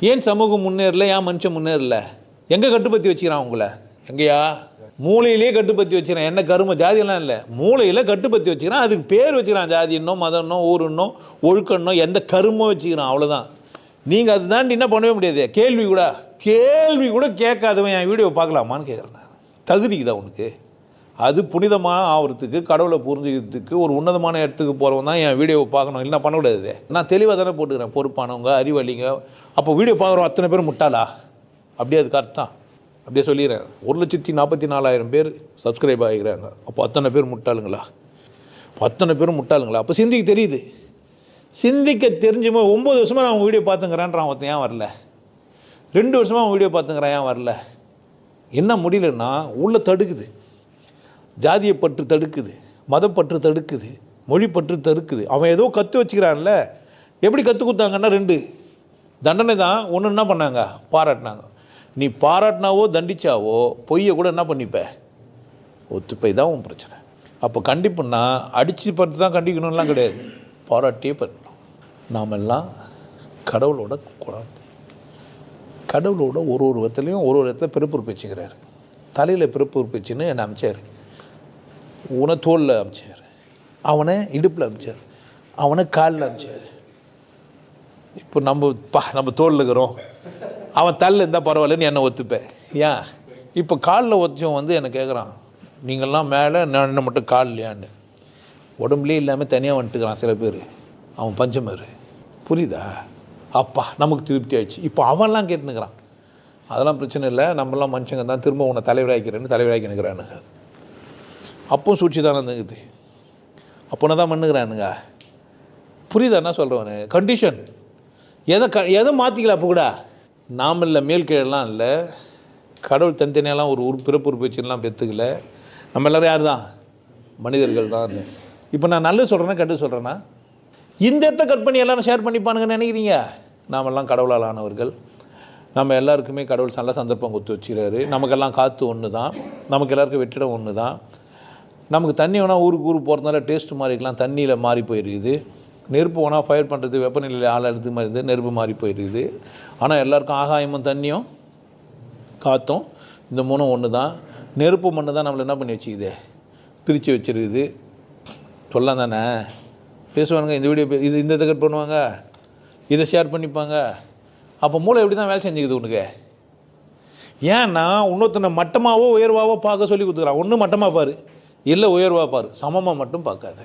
ஏன் சமூகம் முன்னேறல, ஏன் மனுஷன் முன்னேறல? எங்கே கட்டுப்படுத்தி வச்சுக்கிறான் உங்களை? எங்கேயா? மூளையிலே கட்டுப்படுத்தி வச்சுக்கிறான். என்ன கரும ஜாதியெல்லாம் இல்லை, மூளையில் கட்டுப்படுத்தி வச்சுக்கிறான். அதுக்கு பேர் வச்சுக்கிறான், ஜாதின்னோ மதம்னோ ஊருன்னோ ஒழுக்கன்னோ எந்த கருமோ வச்சுக்கிறான், அவ்வளோதான். நீங்கள் அது தாண்டி என்ன பண்ணவே முடியாது. கேள்வி கூட கேட்காதவன் என் வீடியோ பார்க்கலாமான்னு கேட்குறேன். தகுதிக்குதான் உனக்கு? அது புனிதமான ஆகிறதுக்கு, கடவுளை புரிஞ்சுக்கிறதுக்கு, ஒரு உன்னதமான இடத்துக்கு போகிறவன் தான் என் வீடியோவை பார்க்கணும். இல்லை பண்ணக்கூடாது. நான் தெளிவாக தானே போட்டுக்கிறேன். பொறுப்பானவங்க, அறிவாளிங்க. அப்போ வீடியோ பார்க்குறோம் அத்தனை பேர் முட்டாளா? அப்படியே அதுக்கு அர்த்தம் அப்படியே சொல்லிடுறேன். 1,44,000 பேர் சப்ஸ்கிரைப் ஆகிக்கிறாங்க. அப்போ அத்தனை பேர் முட்டாளுங்களா? அத்தனை பேரும் முட்டாளுங்களா? அப்போ சிந்திக்க தெரியுது. சிந்திக்க தெரிஞ்சுமா 9 வருஷமாக நான் அவங்க வீடியோ பார்த்துங்கிறான்றான். ஒருத்தன் ஏன் வரல? 2 வருஷமாக அவங்க வீடியோ பார்த்துங்கிறான், ஏன் வரல? என்ன முடியலன்னா உள்ள தடுக்குது. ஜாதியை பற்று தடுக்குது, மதப்பற்று தடுக்குது, மொழி பற்று தடுக்குது. அவன் ஏதோ கற்று வச்சுக்கிறான்ல. எப்படி கற்றுக் கொடுத்தாங்கன்னா 2 தண்டனை தான். ஒன்று என்ன பண்ணாங்க? பாராட்டினாங்க. நீ பாராட்டினாவோ தண்டிச்சாவோ பொய்யை கூட என்ன பண்ணிப்ப? ஒத்துப்பை தான் உன் பிரச்சனை. அப்போ கண்டிப்புன்னா அடித்து பார்த்து தான் கண்டிக்கணும்லாம் கிடையாது, பாராட்டியே பண்ணணும். நாமெல்லாம் கடவுளோட குழந்தை. கடவுளோட ஒரு விதத்துலையும் ஒரு இடத்துல பிறப்பு வச்சுக்கிறாரு. தலையில் பிறப்பு வச்சுன்னு என்னை அமைச்சார். உன தோளில் அமைச்சார், அவனை இடுப்பில் அமைச்சார், அவனை காலில் அமைச்சார். இப்போ நம்ம தோளில் இருக்கிறோம், அவன் தள்ள இருந்தால் பரவாயில்லன்னு என்னை ஒத்துப்பேன். ஏன் இப்போ காலில் ஒத்தவன் என்னை கேட்குறான், நீங்கள்லாம் மேலே நான் என்ன மட்டும் கால் இல்லையான்னு. உடம்புலேயே இல்லாமல் தனியாக வந்துட்டுக்கிறான் சில பேர். அவன் பஞ்சமர். புரியுதா? அப்பா நமக்கு திருப்தி ஆயிடுச்சு. இப்போ அவன்லாம் கேட்டுனுக்கிறான். அதெல்லாம் பிரச்சனை இல்லை, நம்மளாம் மனுஷங்க தான், திரும்ப உன்னை தலைவராக்கி நிற்கிறானுங்க. அப்போ சூழ்ச்சி தானே இருந்துக்குது. அப்போனா தான் பண்ணுகிறானுங்க. புரியுதா என்ன சொல்கிறவனு? கண்டிஷன் எதை மாற்றிக்கல. அப்போ கூட நாம் இல்லை, மேல்கீழெல்லாம் இல்லை, கடவுள் தனித்தனியெல்லாம் ஒரு பிறப்பு வச்சுலாம் பெற்றுக்கல. நம்ம எல்லோரும் யார் தான்? மனிதர்கள் தான். இப்போ நான் நல்லது சொல்கிறேன்னா கெட்டு சொல்கிறேன்னா? இந்த இடத்த கட் பண்ணி எல்லோரும் ஷேர் பண்ணிப்பானுங்கன்னு நினைக்கிறீங்க? நாமெல்லாம் கடவுளால் ஆனவர்கள். நம்ம எல்லாருக்குமே கடவுள் நல்ல சந்தர்ப்பம் கொடுத்து வச்சுக்கிறாரு. நமக்கெல்லாம் காற்று ஒன்று தான், நமக்கு எல்லாருக்கும் வெற்றிடம் ஒன்று தான். நமக்கு தண்ணி வேணால் ஊருக்கு போகிறதுனால டேஸ்ட்டு மாறிக்கலாம், தண்ணியில் மாறி போயிருக்குது. நெருப்பு வேணால் ஃபயர் பண்ணுறது வெப்பநிலையில் ஆளடுத்து மாதிரி நெருப்பு மாறி போயிருக்குது. ஆனால் எல்லாருக்கும் ஆகாயமும் தண்ணியும் காற்றும் இந்த 3 ஒன்று தான். நெருப்பு மண்ணு தான் நம்மளை என்ன பண்ணி வச்சுக்குது? பிரித்து வச்சுருக்குது. சொல்லலாம் தானே பேசுவானுங்க. இந்த வீடியோ இந்த இதை கட் பண்ணுவாங்க, இதை ஷேர் பண்ணிப்பாங்க. அப்போ மூளை எப்படி தான் வேலை செஞ்சுக்குது உனக்கு? ஏன்னா இன்னொருத்தனை மட்டமாகவோ உயர்வாகவோ பார்க்க சொல்லி கொடுத்துக்கிறான். ஒன்று மட்டமாக பாரு, இல்லை உயர்வாக பாரு, சமமாக மட்டும் பார்க்காத.